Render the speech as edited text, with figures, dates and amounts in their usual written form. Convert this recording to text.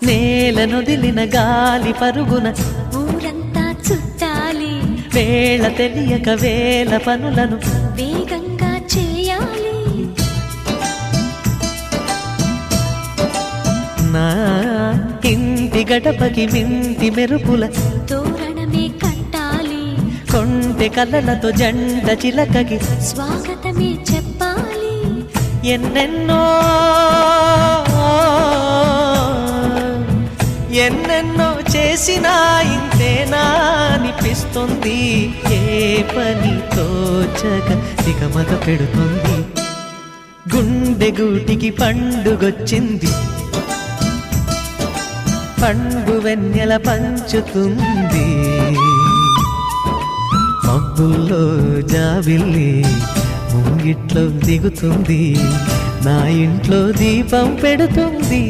నేలనొదిలిన గాలి పరుగున ఊరంతా చుట్టాలి, వేళ తెలియక వేల పనులను వేగంగా చేయాలి. నా ఇంటి గడపకి వింటి మెరుపుల తోరణమే కట్టాలి, కొంటె కలలతో జంట చిలకకి స్వాగతమే చెప్పాలి. ఎన్నెన్నో ఎన్నెన్నో చేసినా ఇంతేనా అనిపిస్తుంది. ఏ పని తోచక దిగమగ పెడుతుంది. గుండె గూటికి పండుగొచ్చింది, పండు వెన్నెల పంచుతుంది. మబ్బుల్లో జాబిల్లి ముంగిట్లో దిగుతుంది, నా ఇంట్లో దీపం పెడుతుంది.